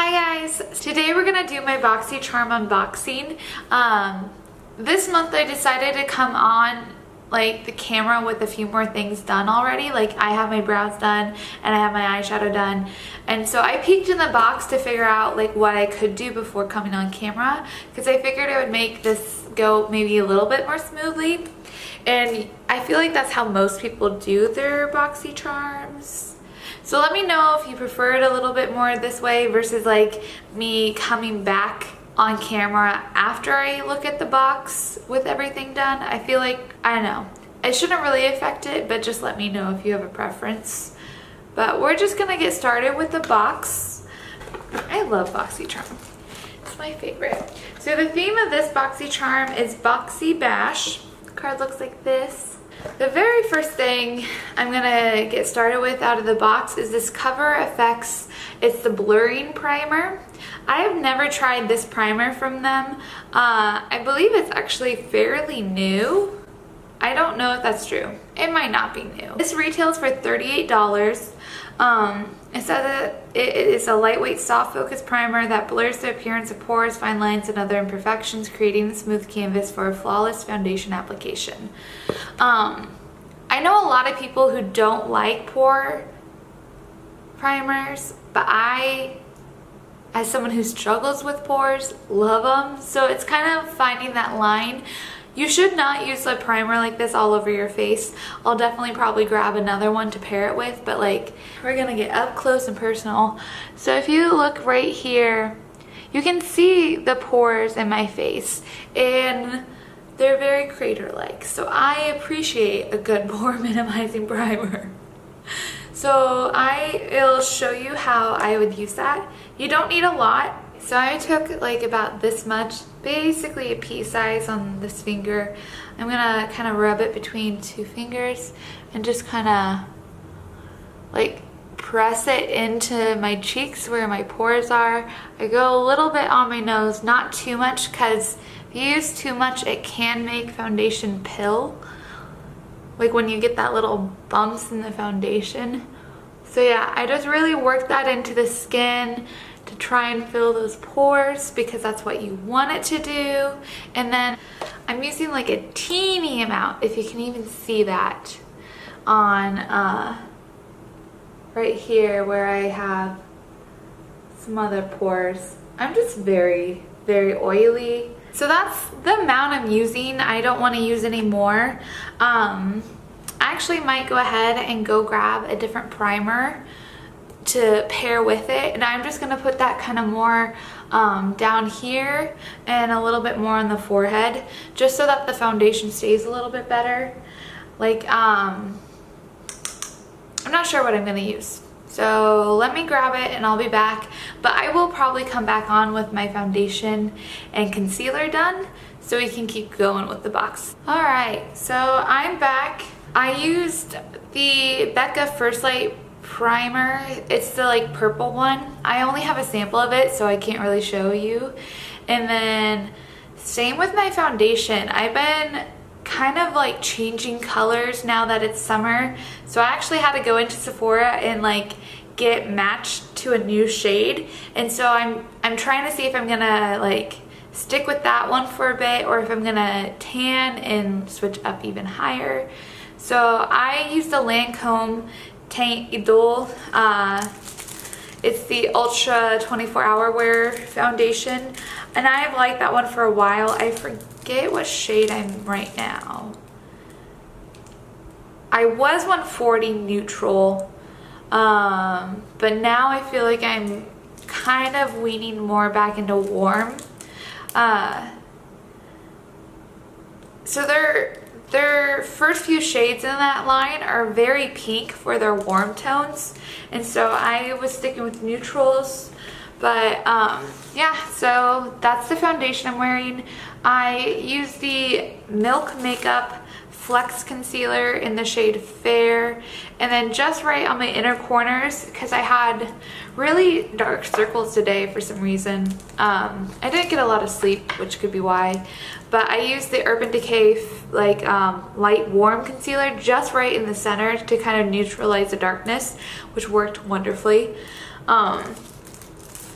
Hi guys! Today we're gonna do my Boxycharm unboxing. This month I decided to come on like the camera with a few more things done already. Like I have my brows done and I have my eyeshadow done, and so I peeked in the box to figure out like what I could do before coming on camera, because I figured it would make this go maybe a little bit more smoothly. And I feel like that's how most people do their Boxycharms. So let me know if you prefer it a little bit more this way versus like me coming back on camera after I look at the box with everything done. I feel like, I don't know, it shouldn't really affect it, but just let me know if you have a preference. But we're just gonna get started with the box. I love Boxycharm. It's my favorite. So the theme of this Boxycharm is Boxy Bash. The card looks like this. The very first thing I'm gonna get started with out of the box is this Coverfx. It's the blurring primer. I have never tried this primer from them. I believe it's actually fairly new. I don't know if that's true. It might not be new. This retails for $38. It says that it is a lightweight, soft focus primer that blurs the appearance of pores, fine lines, and other imperfections, creating a smooth canvas for a flawless foundation application. I know a lot of people who don't like pore primers, but I, as someone who struggles with pores, love them. So it's kind of finding that line. You should not use a primer like this all over your face. I'll definitely probably grab another one to pair it with, but like we're gonna get up close and personal. So if you look right here, you can see the pores in my face, and they're very crater-like. So I appreciate a good pore minimizing primer. So I'll show you how I would use that. You don't need a lot. So I took like about this much, basically a pea size on this finger. I'm gonna kind of rub it between two fingers and just kind of like press it into my cheeks where my pores are. I go a little bit on my nose, not too much, because if you use too much it can make foundation pill. Like when you get that little bumps in the foundation. So yeah, I just really work that into the skin to try and fill those pores, because that's what you want it to do. And then I'm using like a teeny amount, if you can even see that, on right here where I have some other pores. I'm just very, very oily. So that's the amount I'm using. I don't want to use any more. I actually might go ahead and go grab a different primer to pair with it, and I'm just gonna put that kind of more down here and a little bit more on the forehead, just so that the foundation stays a little bit better. Like I'm not sure what I'm gonna use, so let me grab it and I'll be back. But I will probably come back on with my foundation and concealer done, so we can keep going with the box. All right, so I'm back. I used the Becca First Light primer. It's the like purple one. I only have a sample of it, so I can't really show you. And then same with my foundation. I've been kind of like changing colors now that it's summer, so I actually had to go into Sephora and like get matched to a new shade. And so I'm trying to see if I'm gonna like stick with that one for a bit, or if I'm gonna tan and switch up even higher. So I used the Lancome Teint Idole. It's the Ultra 24-Hour Wear Foundation, and I've liked that one for a while. I forget what shade I'm right now. I was 140 neutral, but now I feel like I'm kind of weaning more back into warm. So their first few shades in that line are very pink for their warm tones, and so I was sticking with neutrals. But yeah, so that's the foundation I'm wearing. I used the Milk Makeup Flex Concealer in the shade Fair, and then just right on my inner corners, because I had really dark circles today for some reason. I didn't get a lot of sleep, which could be why, but I used the Urban Decay like light warm concealer just right in the center to kind of neutralize the darkness, which worked wonderfully.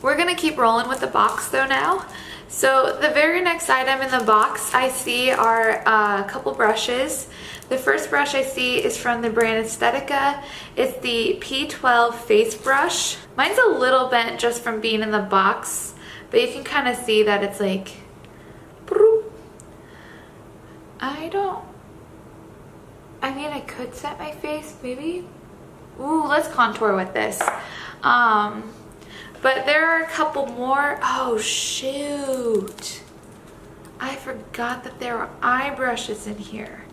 We're gonna keep rolling with the box though now. So the very next item in the box I see are a couple brushes. The first brush I see is from the brand Aesthetica. It's the P12 face brush. Mine's a little bent just from being in the box, but you can kind of see that it's like, I mean, I could set my face, maybe. Ooh, let's contour with this. But there are a couple more. Oh, shoot. I forgot that there were eye brushes in here.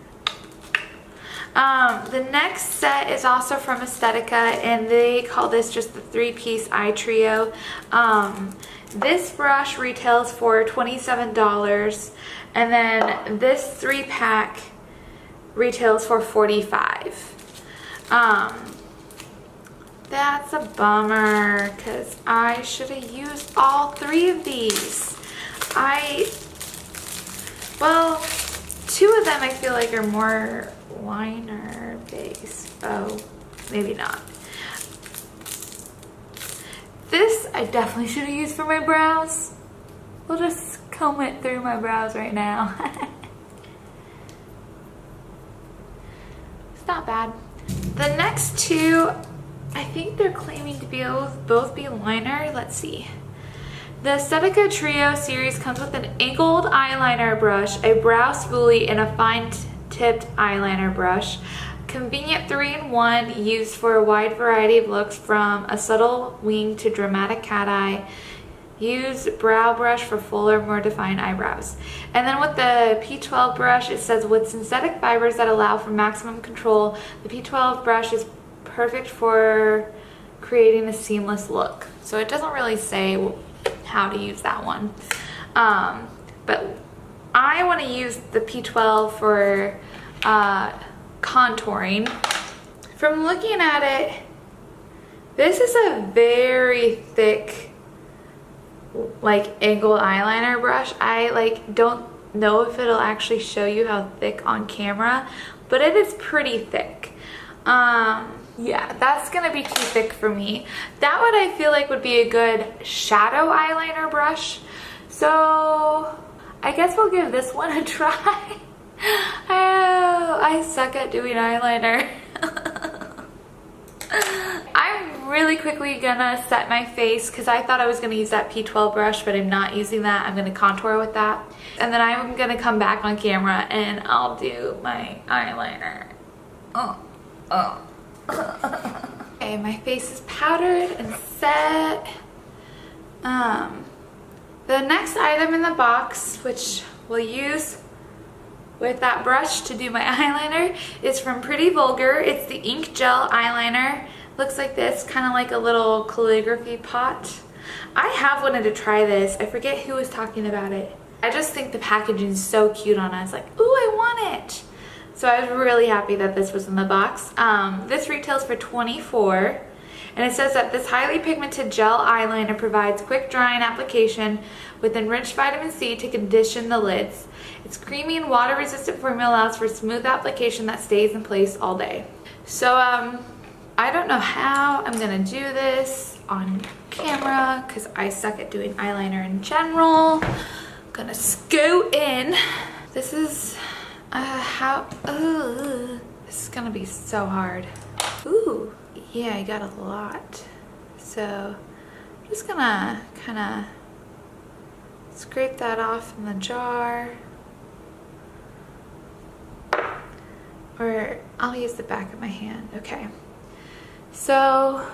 The next set is also from Aesthetica, and they call this just the 3-piece eye trio. This brush retails for $27, and then this 3-pack retails for $45. That's a bummer, because I should have used all 3 of these. Well, 2 of them I feel like are more liner based. Oh, maybe not. This I definitely should have used for my brows. We'll just comb it through my brows right now. It's not bad. The next 2, I think they're claiming to be both be liner. Let's see. The Aesthetica Trio series comes with an angled eyeliner brush, a brow spoolie, and a fine-tipped eyeliner brush. Convenient 3-in-1, used for a wide variety of looks from a subtle wing to dramatic cat eye. Use brow brush for fuller, more defined eyebrows. And then with the P12 brush, it says with synthetic fibers that allow for maximum control, the P12 brush is perfect for creating a seamless look. So it doesn't really say how to use that one. But I want to use the P12 for contouring. From looking at it, this is a very thick, like, angled eyeliner brush. I don't know if it'll actually show you how thick on camera, but it is pretty thick. Yeah, that's gonna be too thick for me. That one I feel like would be a good shadow eyeliner brush. So I guess we'll give this one a try. Oh, I suck at doing eyeliner. I'm really quickly gonna set my face because I thought I was gonna use that P12 brush, but I'm not using that. I'm gonna contour with that. And then I'm gonna come back on camera and I'll do my eyeliner. Okay, my face is powdered and set. The next item in the box, which we'll use with that brush to do my eyeliner, is from Pretty Vulgar. It's the ink gel eyeliner. Looks like this, kind of like a little calligraphy pot. I have wanted to try this. I forget who was talking about it. I just think the packaging is so cute on it. I was like, ooh, I want it. So I was really happy that this was in the box. This retails for $24, and it says that this highly pigmented gel eyeliner provides quick drying application with enriched vitamin C to condition the lids. Its creamy and water resistant formula allows for smooth application that stays in place all day. So I don't know how I'm gonna do this on camera because I suck at doing eyeliner in general. I'm gonna scoot in. This is this is gonna be so hard. Ooh, yeah, I got a lot. So I'm just gonna kind of scrape that off in the jar. Or I'll use the back of my hand. Okay. So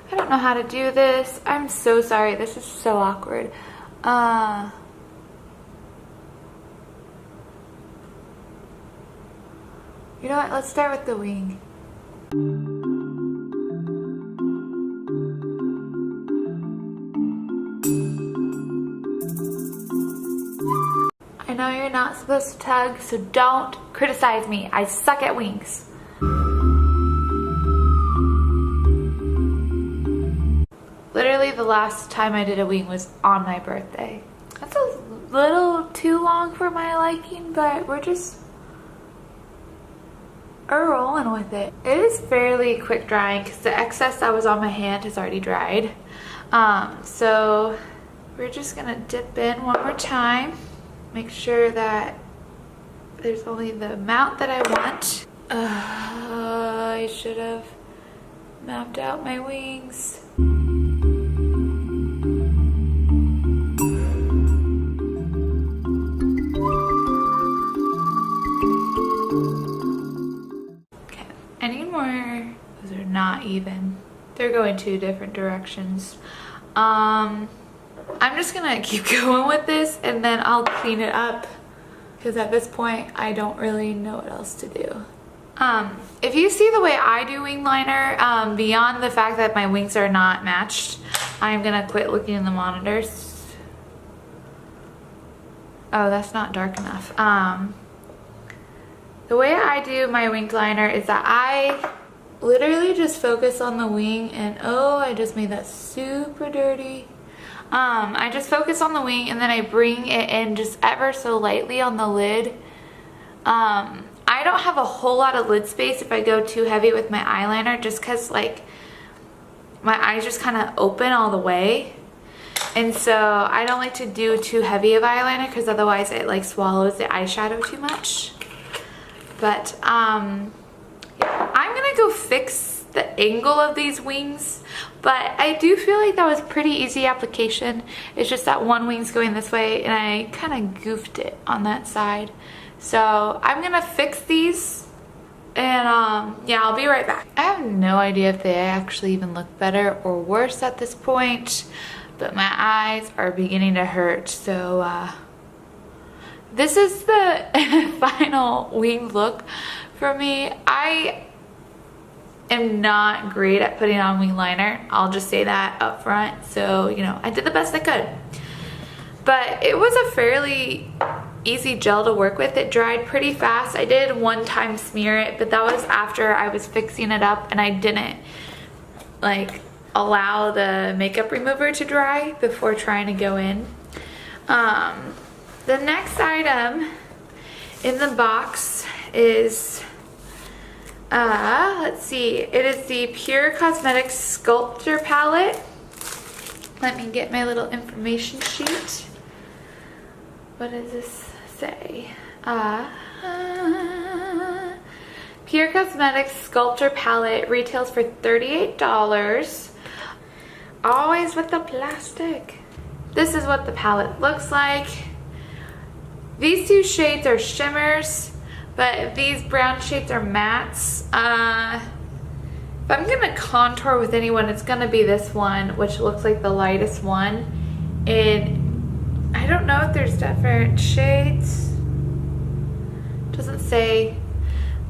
I don't know how to do this. I'm so sorry. This is so awkward. You know what? Let's start with the wing. I know you're not supposed to tug, so don't criticize me. I suck at wings. Literally the last time I did a wing was on my birthday. That's a little too long for my liking, but we're rolling with it. It is fairly quick drying because the excess that was on my hand has already dried. So we're just gonna dip in one more time. Make sure that there's only the amount that I want. I should have mapped out my wings. Okay, I need more. Those are not even. They're going two different directions. I'm just gonna keep going with this and then I'll clean it up because at this point I don't really know what else to do. If you see the way I do wing liner, beyond the fact that my wings are not matched, I'm gonna quit looking in the monitors. Oh, that's not dark enough. The way I do my wing liner is that I literally just focus on the wing and oh, I just made that super dirty. I just focus on the wing and then I bring it in just ever so lightly on the lid. I don't have a whole lot of lid space if I go too heavy with my eyeliner just because like my eyes just kind of open all the way. And so I don't like to do too heavy of eyeliner because otherwise it like swallows the eyeshadow too much. But yeah, I'm gonna go fix the angle of these wings, but I do feel like that was pretty easy application. It's just that one wing's going this way and I kind of goofed it on that side. So I'm gonna fix these and yeah, I'll be right back. I have no idea if they actually even look better or worse at this point, but my eyes are beginning to hurt. So this is the final wing look for me. I am not great at putting on wing liner. I'll just say that up front. So, you know, I did the best I could. But it was a fairly easy gel to work with. It dried pretty fast. I did one time smear it, but that was after I was fixing it up and I didn't like allow the makeup remover to dry before trying to go in. The next item in the box is let's see, it is the Pur Cosmetics Sculptor Palette. Let me get my little information sheet. What does this say? Pur Cosmetics Sculptor Palette retails for $38. Always with the plastic. This is what the palette looks like. These two shades are shimmers, but these brown shades are mattes. If I'm gonna contour with anyone, it's gonna be this one, which looks like the lightest one. And I don't know if there's different shades. Doesn't say,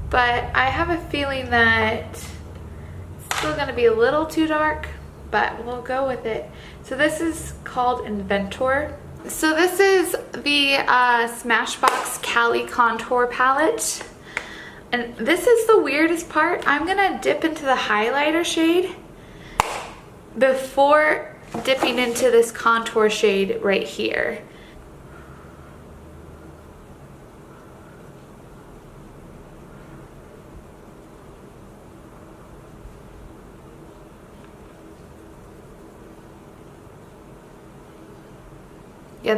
but I have a feeling that it's still gonna be a little too dark, but we'll go with it. So this is called Inventor. So this is the Smashbox Cali Contour Palette. And this is the weirdest part. I'm gonna dip into the highlighter shade before dipping into this contour shade right here. Yeah,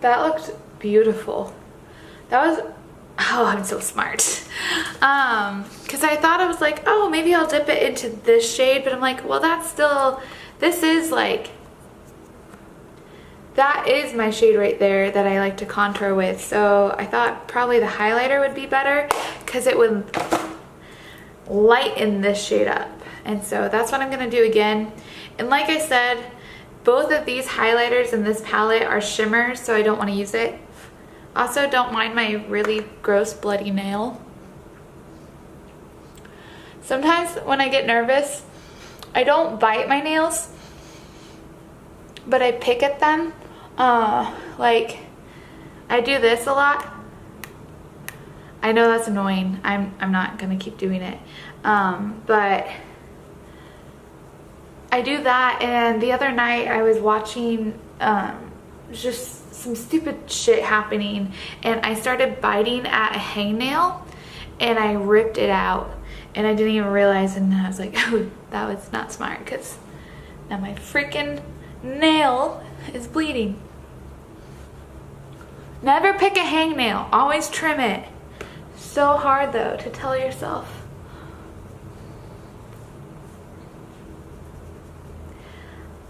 that looked beautiful. That was, oh, I'm so smart. Because I thought I was like, oh, maybe I'll dip it into this shade, but I'm like, well, that's still, this is like, that is my shade right there that I like to contour with. So I thought probably the highlighter would be better because it would lighten this shade up. And so that's what I'm gonna do again. And like I said, both of these highlighters in this palette are shimmers, so I don't want to use it. Also, don't mind my really gross bloody nail. Sometimes when I get nervous, I don't bite my nails, but I pick at them. Like, I do this a lot. I know that's annoying. I'm not gonna keep doing it. But I do that, and the other night I was watching just some stupid shit happening, and I started biting at a hangnail and I ripped it out, and I didn't even realize, and I was like, oh, that was not smart because Now my freaking nail is bleeding. Never pick a hangnail, always trim it. So hard though to tell yourself.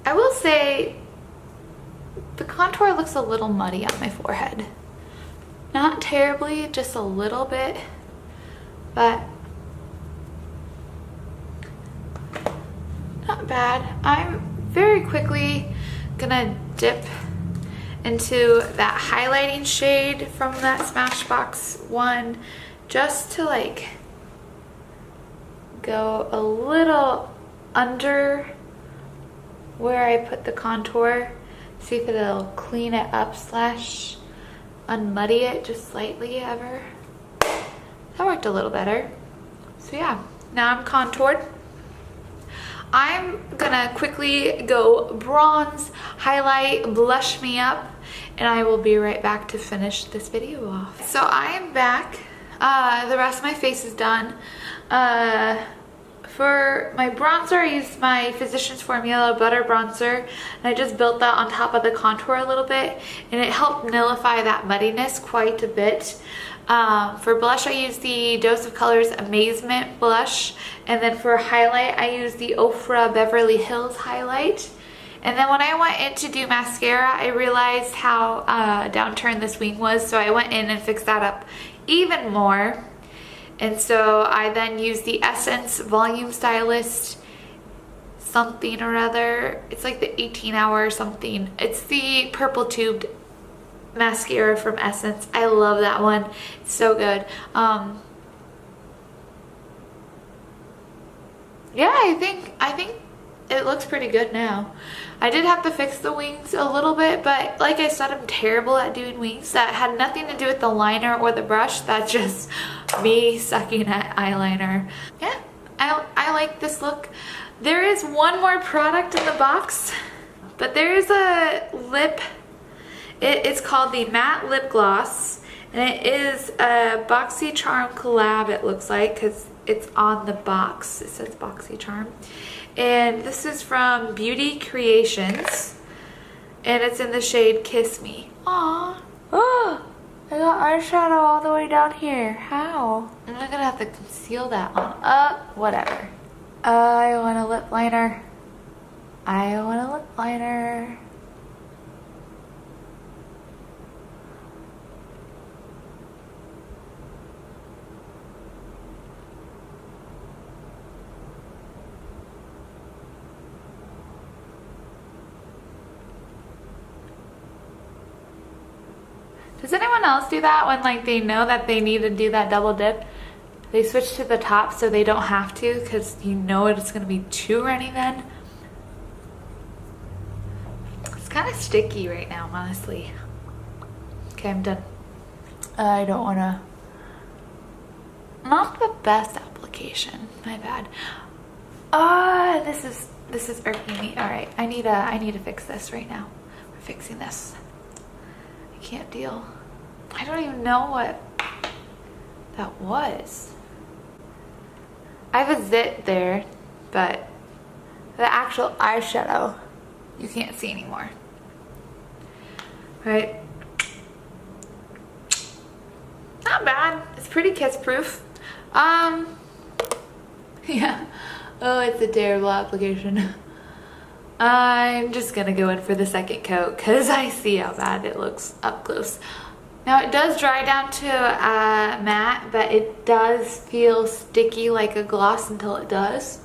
I will say the contour looks a little muddy on my forehead. Not terribly, just a little bit, but not bad. I'm very quickly gonna dip into that highlighting shade from that Smashbox one, just to like go a little under where I put the contour, see if it'll clean it up slash unmuddy it just slightly ever. That worked a little better. So yeah, now I'm contoured. I'm gonna quickly go bronze, highlight, blush me up, and I will be right back to finish this video off. So I am back. The rest of my face is done. For my bronzer, I used my Physicians Formula Butter Bronzer, and I just built that on top of the contour a little bit, and it helped nullify that muddiness quite a bit. For blush, I used the Dose of Colors Amazement blush, and then for highlight, I used the Ofra Beverly Hills highlight. And then when I went in to do mascara, I realized how downturned this wing was, so I went in and fixed that up even more. And so I then used the Essence Volume Stylist something or other. It's like the 18-hour something. It's the purple tubed mascara from Essence. I love that one. It's so good. Yeah, I think it looks pretty good now. I did have to fix the wings a little bit, but like I said, I'm terrible at doing wings. That had nothing to do with the liner or the brush. That's just me sucking at eyeliner. Yeah, I like this look. There is one more product in the box, but there is a lip. It's called the Matte Lip Gloss, and it is a Boxycharm collab, it looks like, because it's on the box. It says Boxycharm. And this is from Beauty Creations, and it's in the shade Kiss Me. Aww. Oh, I got eyeshadow all the way down here. How? I'm gonna have to conceal that on. Whatever. I want a lip liner. I want a lip liner. Does anyone else do that when like they know that they need to do that double dip? They switch to the top so they don't have to, because you know it's going to be too runny then. It's kind of sticky right now, honestly. Okay, I'm done. I don't want to... Not the best application. My bad. This is irking me. All right, I need to fix this right now. We're fixing this. I can't deal. I don't even know what that was. I have a zit there, but the actual eyeshadow you can't see anymore. Right? Not bad. It's pretty kiss proof. Yeah. Oh, it's a terrible application. I'm just gonna go in for the second coat because I see how bad it looks up close. Now it does dry down to matte, but it does feel sticky like a gloss until it does.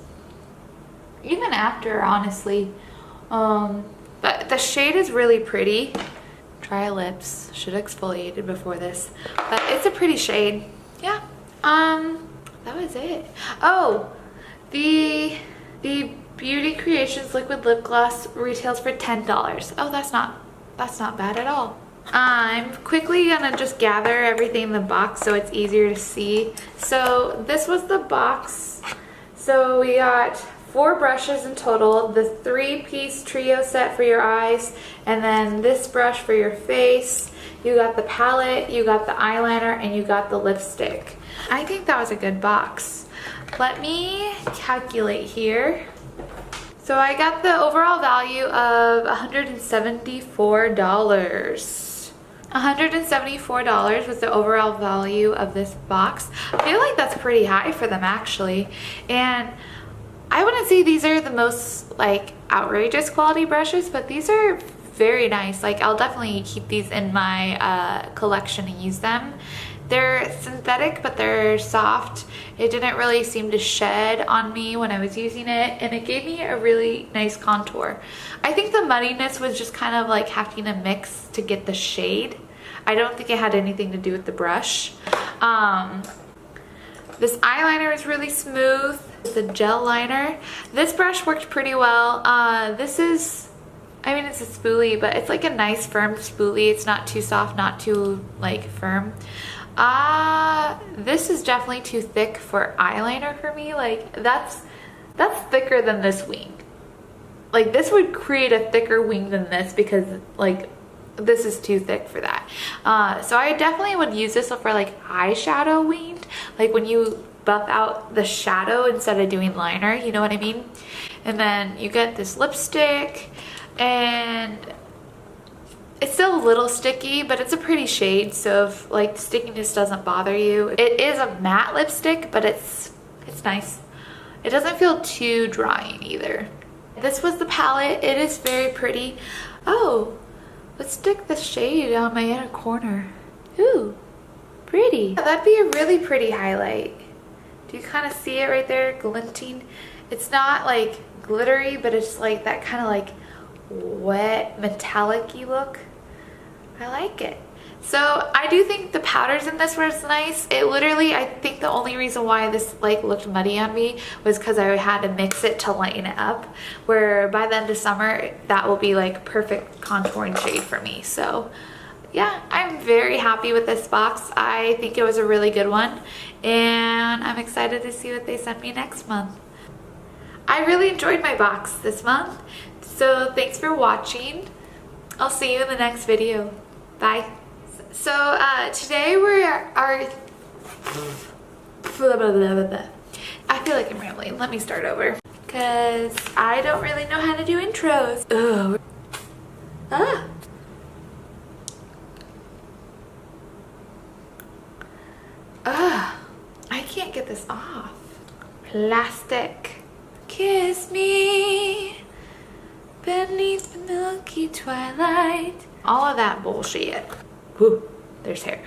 Even after, honestly. But the shade is really pretty. Dry lips. Should have exfoliated before this. But it's a pretty shade. Yeah. That was it. Oh, the Beauty Creations Liquid Lip Gloss retails for $10. Oh, that's not bad at all. I'm quickly gonna just gather everything in the box so it's easier to see. So this was the box. So we got 4 brushes in total, the 3-piece trio set for your eyes, and then this brush for your face. You got the palette, you got the eyeliner, and you got the lipstick. I think that was a good box. Let me calculate here. So So I got the overall value of $174. $174 was the overall value of this box. I feel like that's pretty high for them actually. And I wouldn't say these are the most like outrageous quality brushes, but these are very nice. Like I'll definitely keep these in my collection and use them. They're synthetic, but they're soft. It didn't really seem to shed on me when I was using it, and it gave me a really nice contour. I think the muddiness was just kind of like having to mix to get the shade. I don't think it had anything to do with the brush. This eyeliner is really smooth. It's a gel liner. This brush worked pretty well. This is, I mean, it's a spoolie, but it's like a nice firm spoolie. It's not too soft, not too like firm. This is definitely too thick for eyeliner for me. Like that's thicker than this wing. Like this would create a thicker wing than this because like this is too thick for that. So I definitely would use this for like eyeshadow winged, like when you buff out the shadow instead of doing liner, you know what I mean? And then you get this lipstick, and it's still a little sticky, but it's a pretty shade, so if like the stickiness doesn't bother you. It is a matte lipstick, but it's nice. It doesn't feel too drying either. This was the palette. It is very pretty. Oh, let's stick the shade on my inner corner. Ooh, pretty. That'd be a really pretty highlight. Do you kind of see it right there glinting? It's not like glittery, but it's like that kind of like wet metallic-y look. I like it. So I do think the powders in this was nice. It literally, I think the only reason why this like looked muddy on me was because I had to mix it to lighten it up, where by the end of summer that will be like perfect contouring shade for me. So yeah, I'm very happy with this box. I think it was a really good one, and I'm excited to see what they send me next month. I really enjoyed my box this month, so thanks for watching. I'll see you in the next video. Bye. So today we are I feel like I'm rambling. Let me start over because I don't really know how to do intros. Ugh. I can't get this off. Plastic. Kiss me beneath the milky twilight. All of that bullshit. Whew, there's hair.